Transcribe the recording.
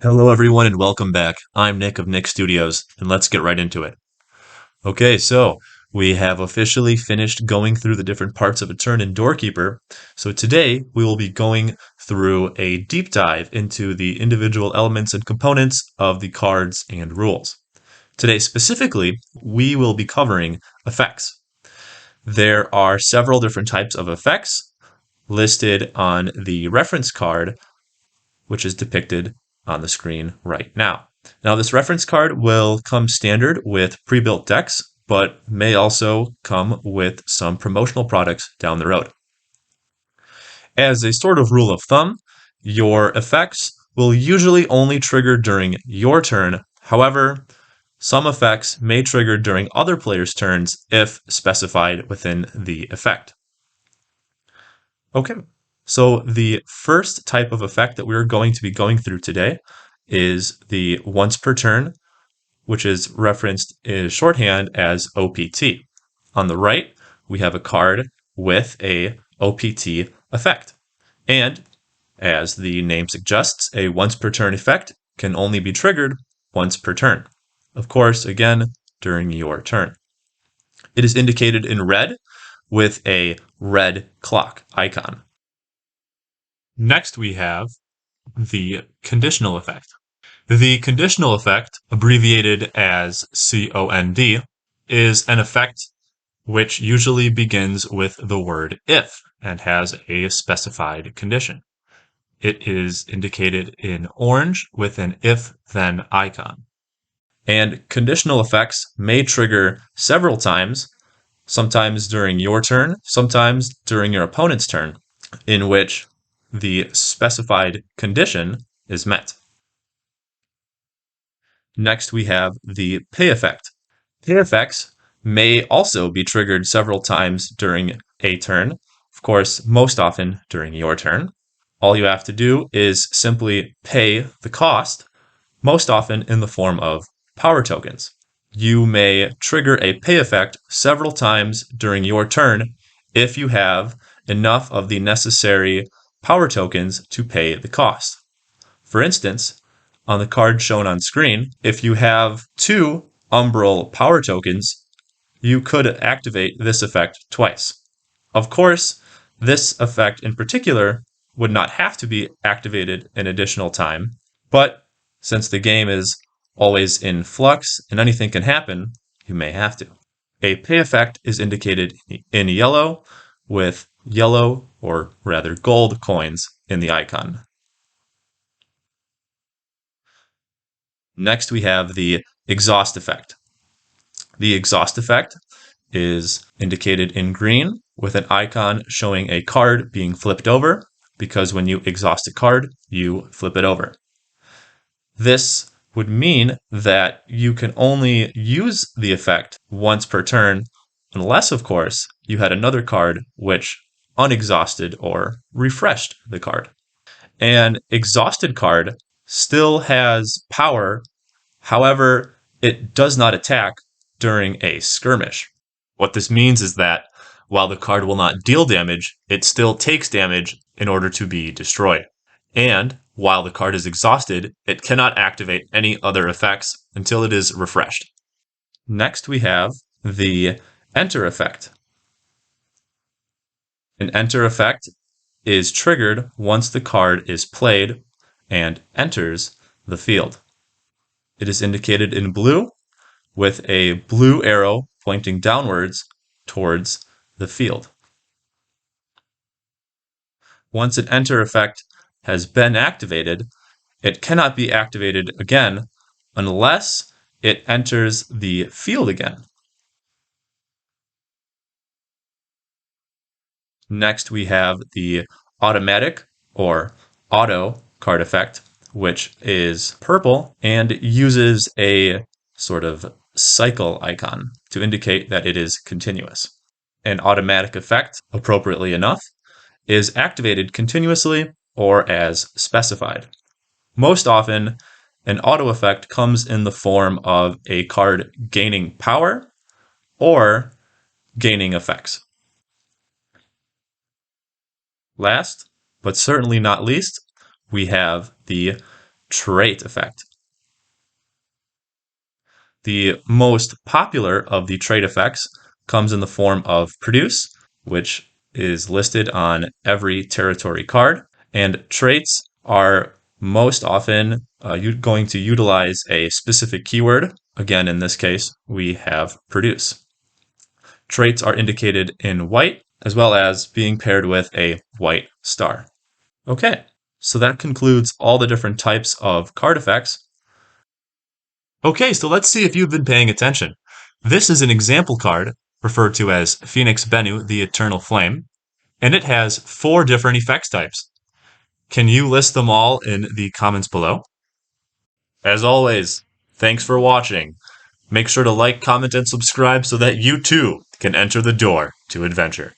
Hello, everyone, and welcome back. I'm Nick of Nick Studios, and let's get right into it. Okay, so we have officially finished going through the different parts of a turn in Doorkeeper. So today we will be going through a deep dive into the individual elements and components of the cards and rules. Today, specifically, we will be covering effects. There are several different types of effects listed on the reference card, which is depicted on the screen right now. Now, this reference card will come standard with pre-built decks, but may also come with some promotional products down the road. As a sort of rule of thumb, your effects will usually only trigger during your turn. However, some effects may trigger during other players' turns if specified within the effect. Okay, so the first type of effect that we're going to be going through today is the once per turn, which is referenced in shorthand as OPT. On the right, we have a card with a OPT effect. And as the name suggests, a once per turn effect can only be triggered once per turn. Of course, again, during your turn. It is indicated in red with a red clock icon. Next, we have the conditional effect. The conditional effect, abbreviated as COND, is an effect which usually begins with the word if and has a specified condition. It is indicated in orange with an if-then icon. And conditional effects may trigger several times, sometimes during your turn, sometimes during your opponent's turn, in which the specified condition is met. Next, we have the pay effect. Pay effects may also be triggered several times during a turn, of course, most often during your turn. All you have to do is simply pay the cost, most often in the form of power tokens. You may trigger a pay effect several times during your turn if you have enough of the necessary power tokens to pay the cost. For instance, on the card shown on screen, if you have 2 Umbral power tokens, you could activate this effect twice. Of course, this effect in particular would not have to be activated an additional time, but since the game is always in flux and anything can happen, you may have to. A pay effect is indicated in yellow with yellow, or rather gold, coins in the icon. Next, we have the exhaust effect. The exhaust effect is indicated in green with an icon showing a card being flipped over, because when you exhaust a card, you flip it over. This would mean that you can only use the effect once per turn, unless, of course, you had another card which unexhausted or refreshed the card. An exhausted card still has power. However, it does not attack during a skirmish. What this means is that while the card will not deal damage, it still takes damage in order to be destroyed. And while the card is exhausted, it cannot activate any other effects until it is refreshed. Next, we have the enter effect. An enter effect is triggered once the card is played and enters the field. It is indicated in blue with a blue arrow pointing downwards towards the field. Once an enter effect has been activated, it cannot be activated again unless it enters the field again. Next, we have the automatic or auto card effect, which is purple and uses a sort of cycle icon to indicate that it is continuous. An automatic effect, appropriately enough, is activated continuously or as specified. Most often, an auto effect comes in the form of a card gaining power or gaining effects. Last, but certainly not least, we have the trait effect. The most popular of the trait effects comes in the form of produce, which is listed on every territory card. And traits are most often going to utilize a specific keyword. Again, in this case, we have produce. Traits are indicated in white, as well as being paired with a white star. Okay, so that concludes all the different types of card effects. Okay, so let's see if you've been paying attention. This is an example card, referred to as Phoenix Bennu, the Eternal Flame, and it has 4 different effects types. Can you list them all in the comments below? As always, thanks for watching. Make sure to like, comment, and subscribe so that you too can enter the door to adventure.